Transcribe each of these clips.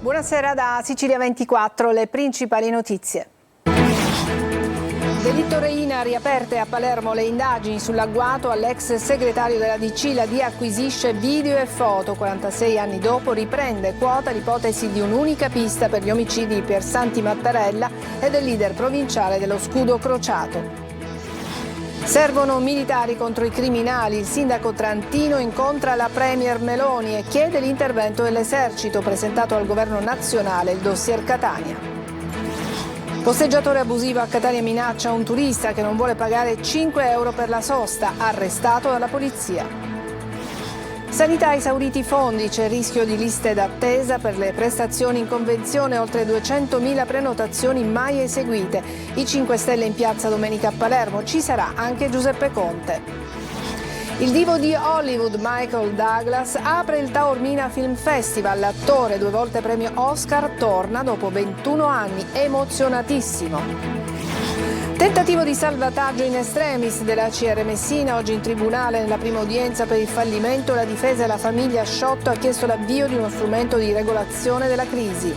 Buonasera da Sicilia 24, le principali notizie. Delitto Reina, riaperte a Palermo le indagini sull'agguato all'ex segretario della DC. La DIA acquisisce video e foto. 46 anni dopo riprende quota l'ipotesi di un'unica pista per gli omicidi di Piersanti Mattarella e del leader provinciale dello Scudo Crociato. Servono militari contro i criminali. Il sindaco trantino incontra la premier Meloni e chiede l'intervento dell'esercito. Presentato al governo nazionale il dossier Catania. Posteggiatore abusivo a Catania minaccia un turista che non vuole pagare 5 euro per la sosta, arrestato dalla polizia. Sanità esauriti i fondi, c'è il rischio di liste d'attesa per le prestazioni in convenzione, oltre 200.000 prenotazioni mai eseguite. I 5 Stelle in piazza domenica a Palermo, ci sarà anche Giuseppe Conte. Il divo di Hollywood Michael Douglas apre il Taormina Film Festival. L'attore, 2 volte premio Oscar, torna dopo 21 anni, emozionatissimo. Tentativo di salvataggio in extremis della CR Messina, oggi in tribunale nella prima udienza per il fallimento. La difesa e la famiglia Sciotto ha chiesto l'avvio di uno strumento di regolazione della crisi.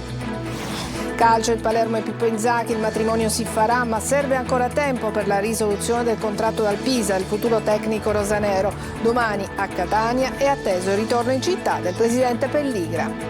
Calcio, il Palermo e Pippo Inzaghi, il matrimonio si farà, ma serve ancora tempo per la risoluzione del contratto dal Pisa. Il futuro tecnico rosanero domani a Catania è atteso il ritorno in città del presidente Pelligra.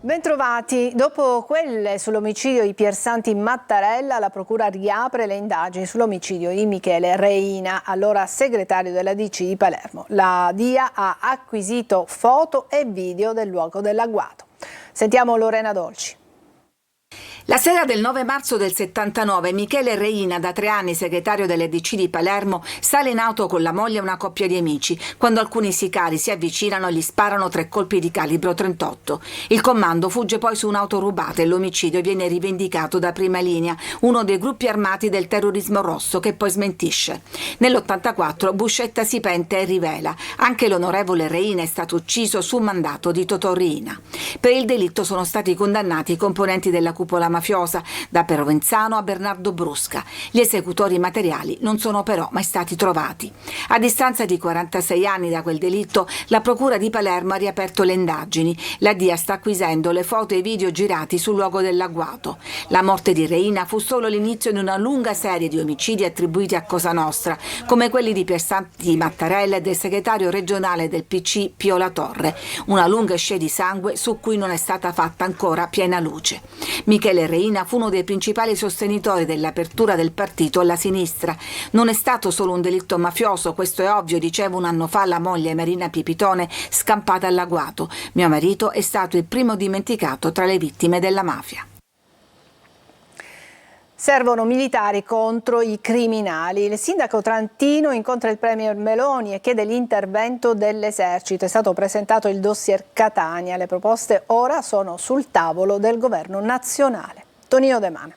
Bentrovati. Dopo quelle sull'omicidio di Piersanti Mattarella, la procura riapre le indagini sull'omicidio di Michele Reina, allora segretario della DC di Palermo. La DIA ha acquisito foto e video del luogo dell'agguato. Sentiamo Lorena Dolci. La sera del 9 marzo del 79, Michele Reina, da 3 anni segretario delle DC di Palermo, sale in auto con la moglie e una coppia di amici, quando alcuni sicari si avvicinano e gli sparano 3 colpi di calibro 38. Il comando fugge poi su un'auto rubata e l'omicidio viene rivendicato da Prima Linea, uno dei gruppi armati del terrorismo rosso, che poi smentisce. Nell'84 Buscetta si pente e rivela: anche l'onorevole Reina è stato ucciso su mandato di Totò Riina. Per il delitto sono stati condannati i componenti della cupola mafiosa, da Provenzano a Bernardo Brusca. Gli esecutori materiali non sono però mai stati trovati. A distanza di 46 anni da quel delitto, la procura di Palermo ha riaperto le indagini. La DIA sta acquisendo le foto e i video girati sul luogo dell'agguato. La morte di Reina fu solo l'inizio di una lunga serie di omicidi attribuiti a Cosa Nostra, come quelli di Piersanti Mattarella e del segretario regionale del PC Pio La Torre. Una lunga scia di sangue su cui non è stata fatta ancora piena luce. Michele Reina fu uno dei principali sostenitori dell'apertura del partito alla sinistra. Non è stato solo un delitto mafioso, questo è ovvio, diceva un anno fa la moglie Marina Pipitone, scampata all'agguato. Mio marito è stato il primo dimenticato tra le vittime della mafia. Servono militari contro i criminali. Il sindaco trantino incontra il premier Meloni e chiede l'intervento dell'esercito. È stato presentato il dossier Catania. Le proposte ora sono sul tavolo del governo nazionale. Tonino De Mane.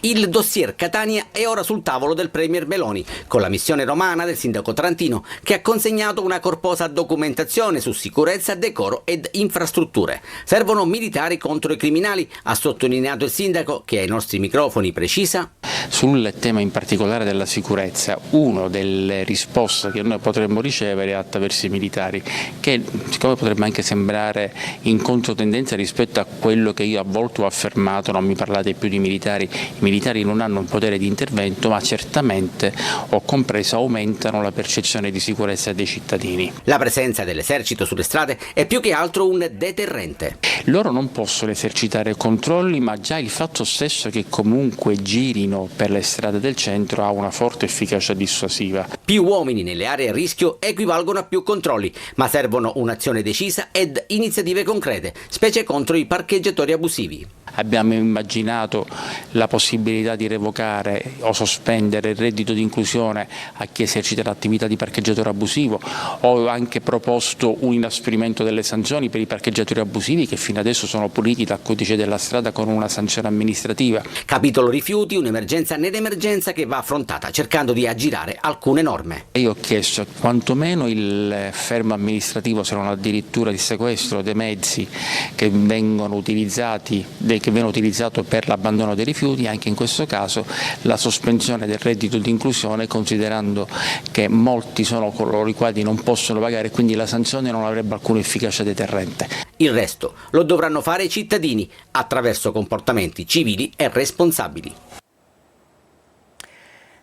Il dossier Catania è ora sul tavolo del premier Meloni, con la missione romana del sindaco trantino, che ha consegnato una corposa documentazione su sicurezza, decoro ed infrastrutture. Servono militari contro i criminali, ha sottolineato il sindaco, che ai nostri microfoni precisa: sul tema in particolare della sicurezza, una delle risposte che noi potremmo ricevere è attraverso i militari, che siccome potrebbe anche sembrare in controtendenza rispetto a quello che io a volte ho affermato, non mi parlate più di militari, i militari non hanno un potere di intervento, ma certamente, ho compreso, aumentano la percezione di sicurezza dei cittadini. La presenza dell'esercito sulle strade è più che altro un deterrente. Loro non possono esercitare controlli, ma già il fatto stesso che comunque girino per le strade del centro ha una forte efficacia dissuasiva. Più uomini nelle aree a rischio equivalgono a più controlli, ma servono un'azione decisa ed iniziative concrete, specie contro i parcheggiatori abusivi. Abbiamo immaginato la possibilità di revocare o sospendere il reddito di inclusione a chi esercita l'attività di parcheggiatore abusivo. Ho anche proposto un inasprimento delle sanzioni per i parcheggiatori abusivi, che fino adesso sono puniti dal codice della strada con una sanzione amministrativa. Capitolo rifiuti, un'emergenza nell'emergenza che va affrontata cercando di aggirare alcune norme. Io ho chiesto quantomeno il fermo amministrativo, se non addirittura il sequestro dei mezzi che vengono utilizzati per l'abbandono dei rifiuti, anche anche in questo caso la sospensione del reddito di inclusione, considerando che molti sono coloro i quali non possono pagare e quindi la sanzione non avrebbe alcuna efficacia deterrente. Il resto lo dovranno fare i cittadini attraverso comportamenti civili e responsabili.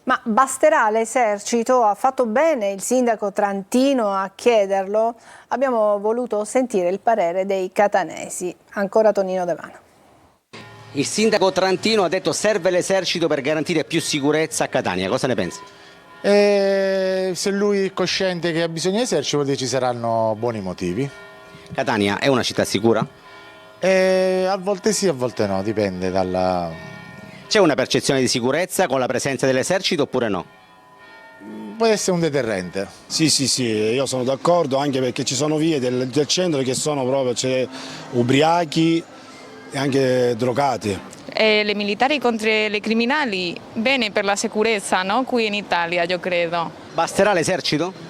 Ma basterà l'esercito? Ha fatto bene il sindaco trantino a chiederlo? Abbiamo voluto sentire il parere dei catanesi. Ancora Tonino Devano. Il sindaco trantino ha detto serve l'esercito per garantire più sicurezza a Catania. Cosa ne pensi? Se lui è cosciente che ha bisogno di esercito, vuol dire ci saranno buoni motivi. Catania è una città sicura? A volte sì, a volte no, dipende dalla... C'è una percezione di sicurezza con la presenza dell'esercito oppure no? Può essere un deterrente. Sì, io sono d'accordo, anche perché ci sono vie del centro che sono proprio, c'è ubriachi e anche drogati. Le militari contro i criminali, bene per la sicurezza, no? Qui in Italia, io credo. Basterà l'esercito?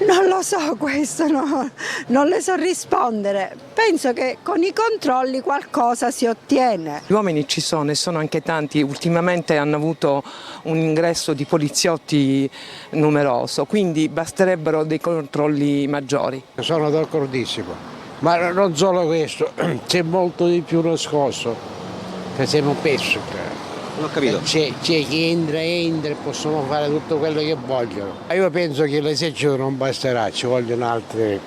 Non lo so questo, no, non le so rispondere. Penso che con i controlli qualcosa si ottiene. Gli uomini ci sono e sono anche tanti, ultimamente hanno avuto un ingresso di poliziotti numeroso, quindi basterebbero dei controlli maggiori. Sono d'accordissimo, ma non solo questo, c'è molto di più nascosto, che siamo pesci. Non ho capito. C'è chi entra e possono fare tutto quello che vogliono. Io penso che l'esercito non basterà, ci vogliono altri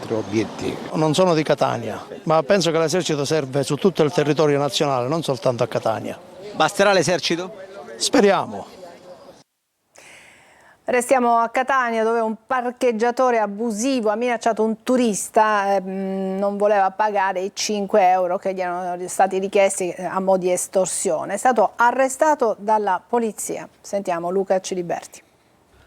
obiettivi. Non sono di Catania, ma penso che l'esercito serve su tutto il territorio nazionale, non soltanto a Catania. Basterà l'esercito? Speriamo. Restiamo a Catania, dove un parcheggiatore abusivo ha minacciato un turista, non voleva pagare i 5 euro che gli erano stati richiesti a mo' di estorsione. È stato arrestato dalla polizia. Sentiamo Luca Ciliberti.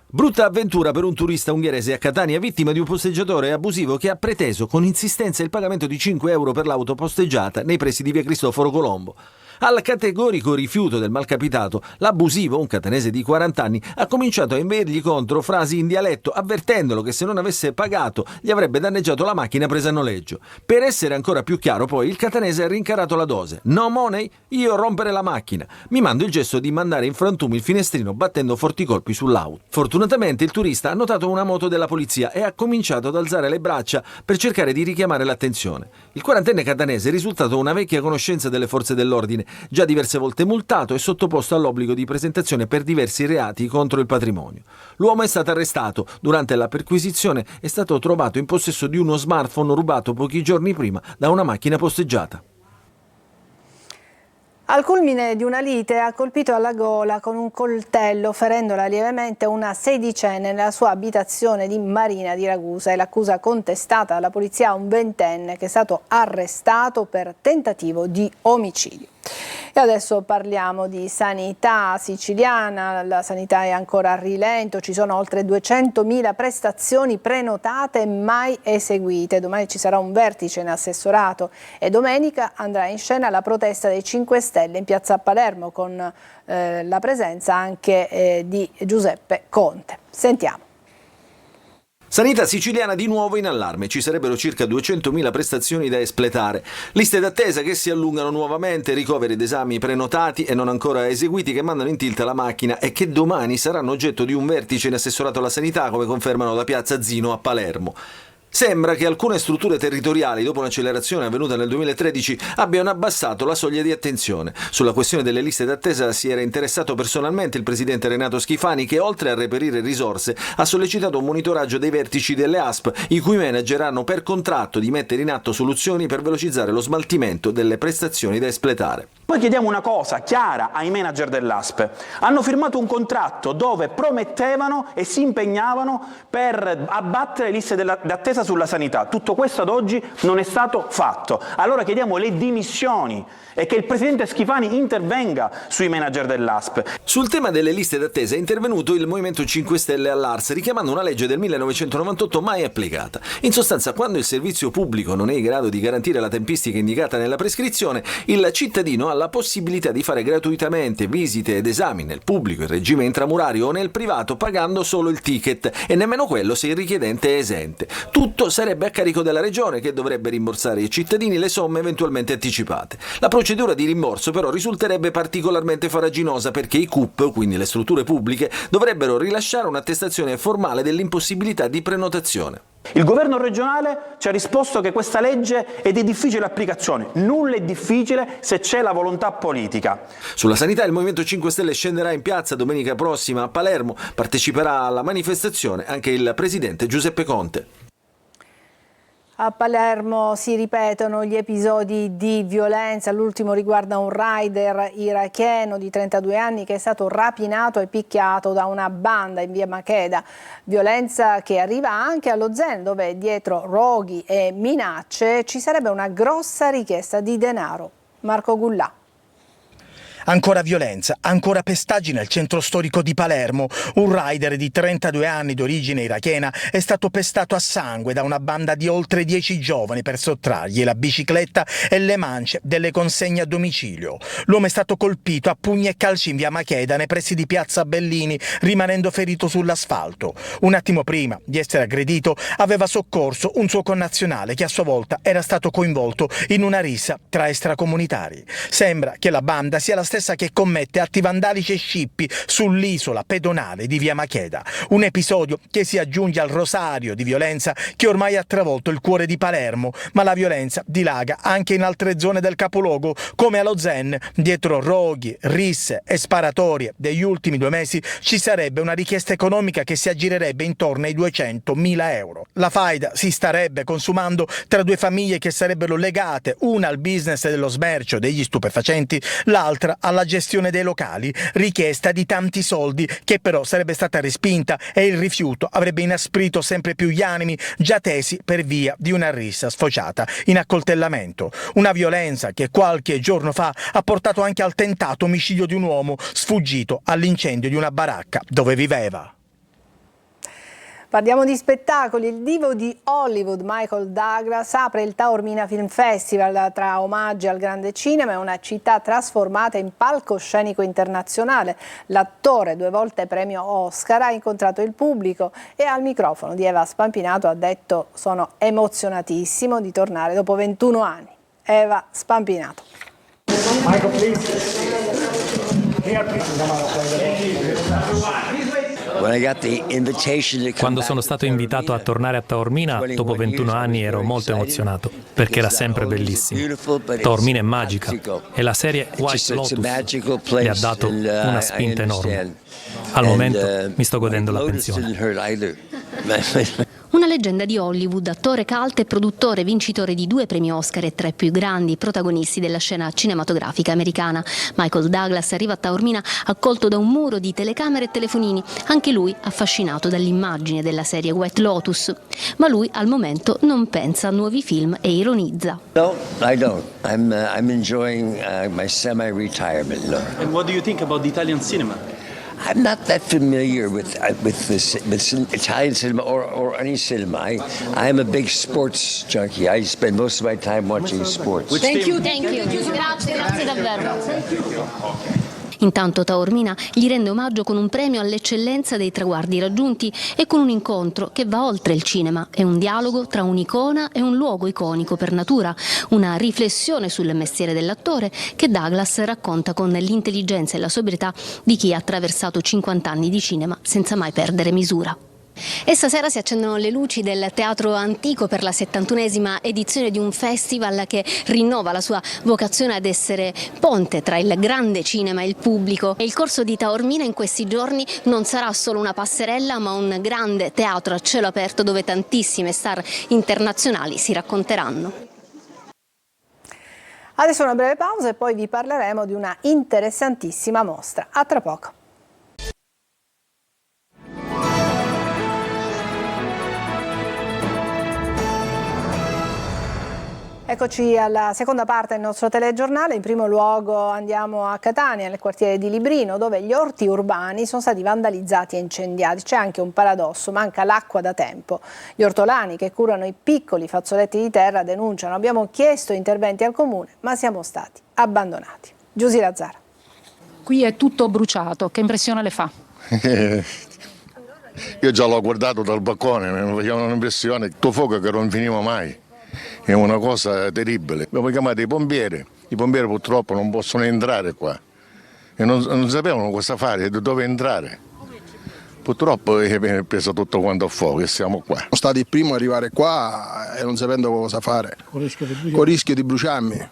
Brutta avventura per un turista ungherese a Catania, vittima di un posteggiatore abusivo che ha preteso con insistenza il pagamento di 5 euro per l'auto posteggiata nei pressi di via Cristoforo Colombo. Al categorico rifiuto del malcapitato, l'abusivo, un catanese di 40 anni, ha cominciato a inveirgli contro frasi in dialetto, avvertendolo che se non avesse pagato gli avrebbe danneggiato la macchina presa a noleggio. Per essere ancora più chiaro, poi, il catanese ha rincarato la dose. No money, io rompere la macchina. Mi mando il gesto di mandare in frantumi il finestrino battendo forti colpi sull'auto. Fortunatamente il turista ha notato una moto della polizia e ha cominciato ad alzare le braccia per cercare di richiamare l'attenzione. Il quarantenne catanese è risultato una vecchia conoscenza delle forze dell'ordine, già diverse volte multato e sottoposto all'obbligo di presentazione per diversi reati contro il patrimonio. L'uomo è stato arrestato. Durante la perquisizione è stato trovato in possesso di uno smartphone rubato pochi giorni prima da una macchina posteggiata. Al culmine di una lite ha colpito alla gola con un coltello, ferendola lievemente una sedicenne nella sua abitazione di Marina di Ragusa. È l'accusa contestata alla polizia a un ventenne che è stato arrestato per tentativo di omicidio. E adesso parliamo di sanità siciliana. La sanità è ancora a rilento, ci sono oltre 200.000 prestazioni prenotate e mai eseguite. Domani ci sarà un vertice in assessorato e domenica andrà in scena la protesta dei 5 Stelle in piazza Palermo con la presenza anche di Giuseppe Conte. Sentiamo. Sanità siciliana di nuovo in allarme, ci sarebbero circa 200.000 prestazioni da espletare, liste d'attesa che si allungano nuovamente, ricoveri ed esami prenotati e non ancora eseguiti che mandano in tilt la macchina e che domani saranno oggetto di un vertice in assessorato alla sanità, come confermano da piazza Zino a Palermo. Sembra che alcune strutture territoriali, dopo un'accelerazione avvenuta nel 2013, abbiano abbassato la soglia di attenzione. Sulla questione delle liste d'attesa si era interessato personalmente il presidente Renato Schifani, che oltre a reperire risorse ha sollecitato un monitoraggio dei vertici delle ASP, i cui manager hanno per contratto di mettere in atto soluzioni per velocizzare lo smaltimento delle prestazioni da espletare. Noi chiediamo una cosa chiara ai manager dell'ASP. Hanno firmato un contratto dove promettevano e si impegnavano per abbattere le liste d'attesa sulla sanità. Tutto questo ad oggi non è stato fatto. Allora chiediamo le dimissioni e che il presidente Schifani intervenga sui manager dell'ASP. Sul tema delle liste d'attesa è intervenuto il Movimento 5 Stelle all'Ars, richiamando una legge del 1998 mai applicata. In sostanza, quando il servizio pubblico non è in grado di garantire la tempistica indicata nella prescrizione, il cittadino ha la possibilità di fare gratuitamente visite ed esami nel pubblico, in regime intramurario o nel privato, pagando solo il ticket, e nemmeno quello se il richiedente è esente. Tutto sarebbe a carico della regione, che dovrebbe rimborsare ai cittadini le somme eventualmente anticipate. La procedura di rimborso però risulterebbe particolarmente farraginosa, perché i CUP, quindi le strutture pubbliche, dovrebbero rilasciare un'attestazione formale dell'impossibilità di prenotazione. Il governo regionale ci ha risposto che questa legge è di difficile applicazione. Nulla è difficile se c'è la volontà politica. Sulla sanità il Movimento 5 Stelle scenderà in piazza domenica prossima a Palermo. Parteciperà alla manifestazione anche il presidente Giuseppe Conte. A Palermo si ripetono gli episodi di violenza. L'ultimo riguarda un rider iracheno di 32 anni che è stato rapinato e picchiato da una banda in via Macheda. Violenza che arriva anche allo Zen, dove dietro roghi e minacce ci sarebbe una grossa richiesta di denaro. Marco Gullà. Ancora violenza, ancora pestaggi nel centro storico di Palermo. Un rider di 32 anni d'origine irachena è stato pestato a sangue da una banda di oltre 10 giovani per sottrargli la bicicletta e le mance delle consegne a domicilio. L'uomo è stato colpito a pugni e calci in via Macheda, nei pressi di piazza Bellini, rimanendo ferito sull'asfalto. Un attimo prima di essere aggredito aveva soccorso un suo connazionale che a sua volta era stato coinvolto in una rissa tra extracomunitari. Sembra che la banda sia la stessa che commette atti vandalici e scippi sull'isola pedonale di via Macheda. Un episodio che si aggiunge al rosario di violenza che ormai ha travolto il cuore di Palermo, ma la violenza dilaga anche in altre zone del capoluogo, come allo Zen. Dietro roghi, risse e sparatorie degli ultimi 2 mesi ci sarebbe una richiesta economica che si aggirerebbe intorno ai 200.000 euro. La faida si starebbe consumando tra 2 famiglie che sarebbero legate, una al business dello smercio degli stupefacenti, l'altra alla gestione dei locali, richiesta di tanti soldi che però sarebbe stata respinta, e il rifiuto avrebbe inasprito sempre più gli animi già tesi per via di una rissa sfociata in accoltellamento. Una violenza che qualche giorno fa ha portato anche al tentato omicidio di un uomo sfuggito all'incendio di una baracca dove viveva. Parliamo di spettacoli. Il divo di Hollywood, Michael Douglas, apre il Taormina Film Festival. Tra omaggi al grande cinema e una città trasformata in palcoscenico internazionale. L'attore, 2 volte premio Oscar, ha incontrato il pubblico e al microfono di Eva Spampinato ha detto: sono emozionatissimo di tornare dopo 21 anni. Eva Spampinato. Michael, please. Here, please. Quando sono stato invitato a tornare a Taormina dopo 21 anni ero molto emozionato, perché era sempre bellissimo. Taormina è magica e la serie White Lotus mi ha dato una spinta enorme. Al momento mi sto godendo la pensione. Una leggenda di Hollywood, attore cult e produttore vincitore di 2 premi Oscar e tra i più grandi protagonisti della scena cinematografica americana. Michael Douglas arriva a Taormina accolto da un muro di telecamere e telefonini, anche lui affascinato dall'immagine della serie White Lotus. Ma lui al momento non pensa a nuovi film e ironizza. No, I don't. I'm enjoying my semi-retirement. No. And what do you think about the Italian cinema? I'm not that familiar with Italian cinema or any cinema. I'm a big sports junkie. I spend most of my time watching sports. Thank you. Grazie davvero. Intanto Taormina gli rende omaggio con un premio all'eccellenza dei traguardi raggiunti e con un incontro che va oltre il cinema. È un dialogo tra un'icona e un luogo iconico per natura, una riflessione sul mestiere dell'attore che Douglas racconta con l'intelligenza e la sobrietà di chi ha attraversato 50 anni di cinema senza mai perdere misura. E stasera si accendono le luci del Teatro Antico per la 71esima edizione di un festival che rinnova la sua vocazione ad essere ponte tra il grande cinema e il pubblico. E il corso di Taormina in questi giorni non sarà solo una passerella, ma un grande teatro a cielo aperto dove tantissime star internazionali si racconteranno. Adesso una breve pausa e poi vi parleremo di una interessantissima mostra. A tra poco. Eccoci alla seconda parte del nostro telegiornale. In primo luogo andiamo a Catania, nel quartiere di Librino, dove gli orti urbani sono stati vandalizzati e incendiati. C'è anche un paradosso, manca l'acqua da tempo. Gli ortolani che curano i piccoli fazzoletti di terra denunciano: abbiamo chiesto interventi al comune, ma siamo stati abbandonati. Giusy Lazzara. Qui è tutto bruciato, che impressione le fa? Io già l'ho guardato dal balcone, mi faceva un'impressione, tutto fuoco che non finiva mai, è una cosa terribile. Abbiamo chiamato i pompieri purtroppo non possono entrare qua e non sapevano cosa fare, dove entrare. Purtroppo è preso tutto quanto a fuoco e siamo qua. Sono stati i primi ad arrivare qua e non sapendo cosa fare, con rischio di bruciarmi.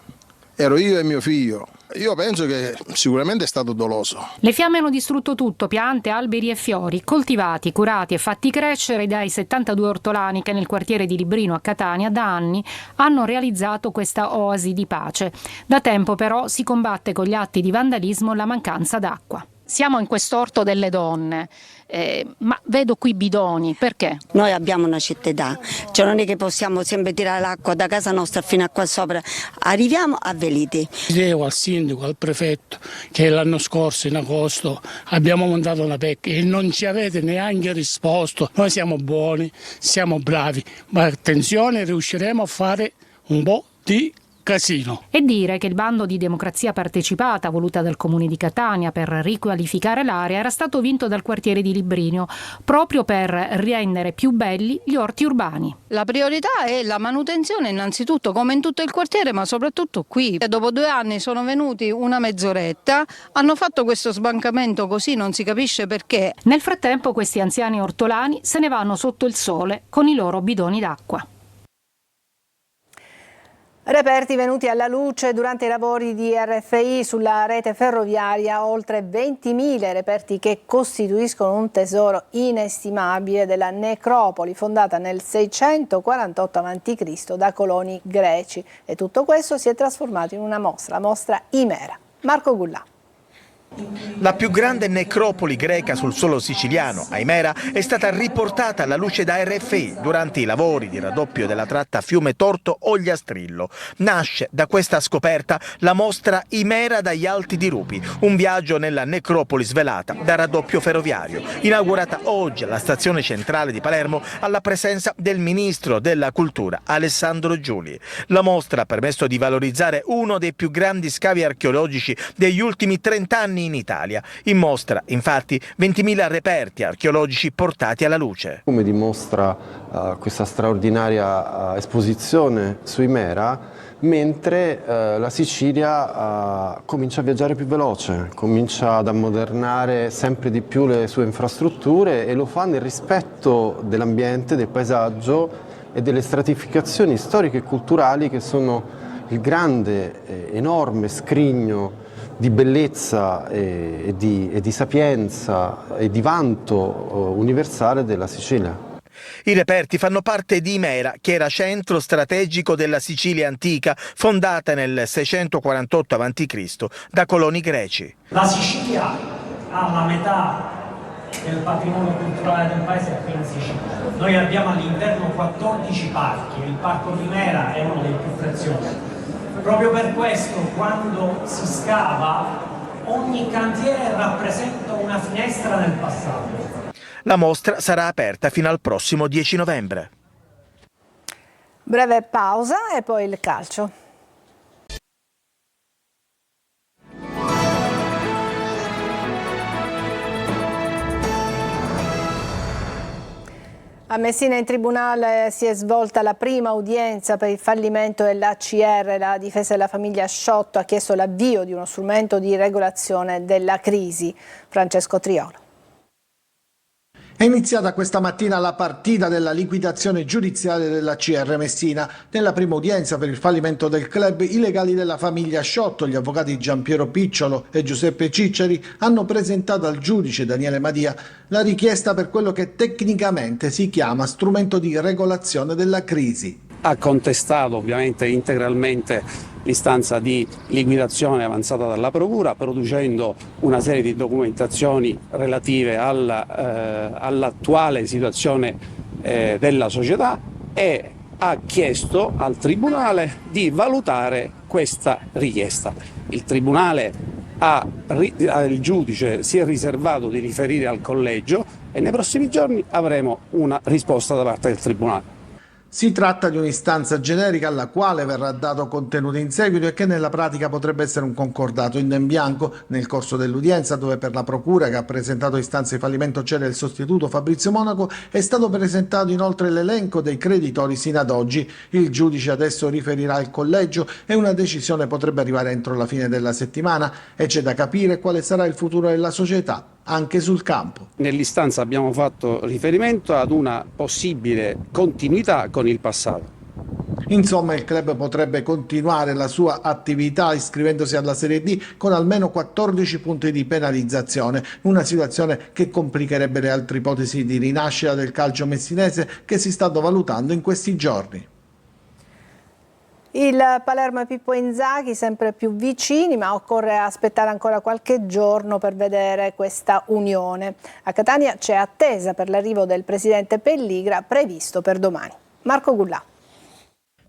Ero io e mio figlio. Io penso che sicuramente è stato doloso. Le fiamme hanno distrutto tutto, piante, alberi e fiori, coltivati, curati e fatti crescere dai 72 ortolani che nel quartiere di Librino a Catania da anni hanno realizzato questa oasi di pace. Da tempo però si combatte con gli atti di vandalismo la mancanza d'acqua. Siamo in quest'orto delle donne, ma vedo qui bidoni, perché? Noi abbiamo una città, cioè non è che possiamo sempre tirare l'acqua da casa nostra fino a qua sopra, arriviamo avveliti. Chiedevo al sindaco, al prefetto, che l'anno scorso in agosto abbiamo montato una PEC e non ci avete neanche risposto. Noi siamo buoni, siamo bravi, ma attenzione, riusciremo a fare un po' di casino. E dire che il bando di democrazia partecipata voluta dal Comune di Catania per riqualificare l'area era stato vinto dal quartiere di Librino proprio per rendere più belli gli orti urbani. La priorità è la manutenzione innanzitutto, come in tutto il quartiere, ma soprattutto qui. Dopo 2 anni sono venuti una mezz'oretta, hanno fatto questo sbancamento così, non si capisce perché. Nel frattempo questi anziani ortolani se ne vanno sotto il sole con i loro bidoni d'acqua. Reperti venuti alla luce durante i lavori di RFI sulla rete ferroviaria, oltre 20.000 reperti che costituiscono un tesoro inestimabile della necropoli fondata nel 648 a.C. da coloni greci. E tutto questo si è trasformato in una mostra, la mostra Imera. Marco Gullà. La più grande necropoli greca sul suolo siciliano, a Imera, è stata riportata alla luce da RFI durante i lavori di raddoppio della tratta Fiumetorto-Ogliastrillo. Nasce da questa scoperta la mostra Imera dagli Alti di Rupi, un viaggio nella necropoli svelata da raddoppio ferroviario, inaugurata oggi alla stazione centrale di Palermo alla presenza del ministro della cultura Alessandro Giuli. La mostra ha permesso di valorizzare uno dei più grandi scavi archeologici degli ultimi 30 anni in Italia. In mostra, infatti, 20.000 reperti archeologici portati alla luce. Come dimostra questa straordinaria esposizione su Imera, mentre la Sicilia comincia a viaggiare più veloce, comincia ad ammodernare sempre di più le sue infrastrutture e lo fa nel rispetto dell'ambiente, del paesaggio e delle stratificazioni storiche e culturali che sono il grande, enorme scrigno di bellezza e di sapienza e di vanto universale della Sicilia. I reperti fanno parte di Imera, che era centro strategico della Sicilia antica, fondata nel 648 a.C. da coloni greci. La Sicilia ha la metà del patrimonio culturale del paese qui in Sicilia. Noi abbiamo all'interno 14 parchi, il parco di Imera è uno dei più preziosi. Proprio per questo, quando si scava, ogni cantiere rappresenta una finestra nel passato. La mostra sarà aperta fino al prossimo 10 novembre. Breve pausa e poi il calcio. A Messina in tribunale si è svolta la prima udienza per il fallimento dell'ACR. La difesa della famiglia Sciotto ha chiesto l'avvio di uno strumento di regolazione della crisi. Francesco Triolo. È iniziata questa mattina la partita della liquidazione giudiziaria dell'ACR Messina. Nella prima udienza per il fallimento del club, i legali della famiglia Sciotto, gli avvocati Giampiero Picciolo e Giuseppe Cicceri, hanno presentato al giudice Daniele Madia la richiesta per quello che tecnicamente si chiama strumento di regolazione della crisi. Ha contestato ovviamente integralmente l'istanza di liquidazione avanzata dalla Procura, producendo una serie di documentazioni relative all'attuale situazione della società e ha chiesto al Tribunale di valutare questa richiesta. Il Tribunale il giudice si è riservato di riferire al collegio e nei prossimi giorni avremo una risposta da parte del Tribunale. Si tratta di un'istanza generica alla quale verrà dato contenuto in seguito e che nella pratica potrebbe essere un concordato in bianco. Nel corso dell'udienza, dove per la procura che ha presentato istanza di fallimento c'era il sostituto Fabrizio Monaco, è stato presentato inoltre l'elenco dei creditori sino ad oggi. Il giudice adesso riferirà al collegio e una decisione potrebbe arrivare entro la fine della settimana e c'è da capire quale sarà il futuro della società anche sul campo. Nell'istanza abbiamo fatto riferimento ad una possibile continuità con il passato. Insomma, il club potrebbe continuare la sua attività iscrivendosi alla Serie D con almeno 14 punti di penalizzazione, una situazione che complicherebbe le altre ipotesi di rinascita del calcio messinese che si stanno valutando in questi giorni. Il Palermo e Pippo Inzaghi sempre più vicini, ma occorre aspettare ancora qualche giorno per vedere questa unione. A Catania c'è attesa per l'arrivo del presidente Pelligra, previsto per domani. Marco Gullà.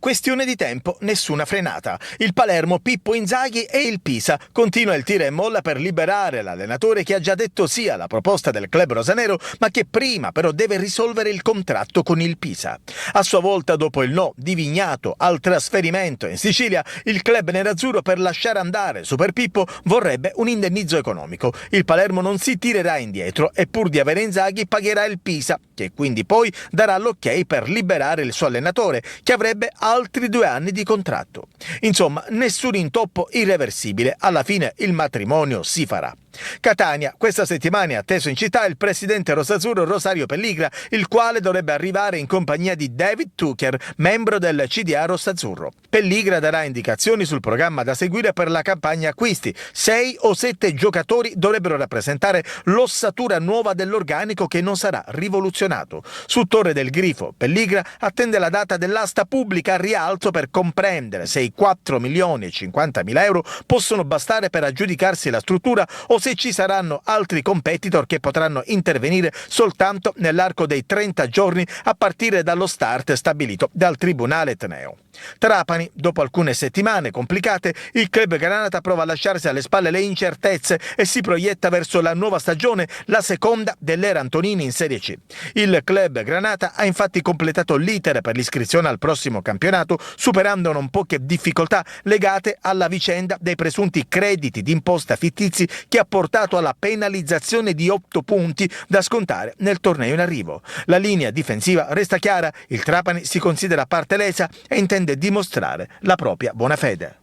Questione di tempo, nessuna frenata. Il Palermo, Pippo Inzaghi e il Pisa. Continua il tira e molla per liberare l'allenatore che ha già detto sì alla proposta del club rosanero, ma che prima però deve risolvere il contratto con il Pisa. A sua volta, dopo il no di Vignato al trasferimento in Sicilia, il club nerazzurro per lasciare andare Super Pippo vorrebbe un indennizzo economico. Il Palermo non si tirerà indietro e pur di avere Inzaghi pagherà il Pisa, che quindi poi darà l'ok per liberare il suo allenatore, che avrebbe altri 2 anni di contratto. Insomma, nessun intoppo irreversibile, alla fine il matrimonio si farà. Catania, questa settimana è atteso in città il presidente rosazzurro Rosario Pelligra, il quale dovrebbe arrivare in compagnia di David Tucker, membro del CDA rossazzurro. Pelligra darà indicazioni sul programma da seguire per la campagna acquisti. 6 o 7 giocatori dovrebbero rappresentare l'ossatura nuova dell'organico che non sarà rivoluzionato. Su Torre del Grifo, Pelligra attende la data dell'asta pubblica a rialzo per comprendere se i 4.050.000 euro possono bastare per aggiudicarsi la struttura o se ci saranno altri competitor che potranno intervenire soltanto nell'arco dei 30 giorni a partire dallo start stabilito dal Tribunale Etneo. Trapani, dopo alcune settimane complicate, il club Granata prova a lasciarsi alle spalle le incertezze e si proietta verso la nuova stagione, la seconda dell'era Antonini in Serie C. Il club Granata ha infatti completato l'iter per l'iscrizione al prossimo campionato, superando non poche difficoltà legate alla vicenda dei presunti crediti d'imposta fittizi che ha portato alla penalizzazione di 8 punti da scontare nel torneo in arrivo. La linea difensiva resta chiara, il Trapani si considera parte lesa e intende dimostrare la propria buona fede.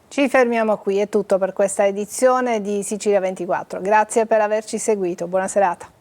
Ci fermiamo qui, è tutto per questa edizione di Sicilia 24. Grazie per averci seguito, buona serata.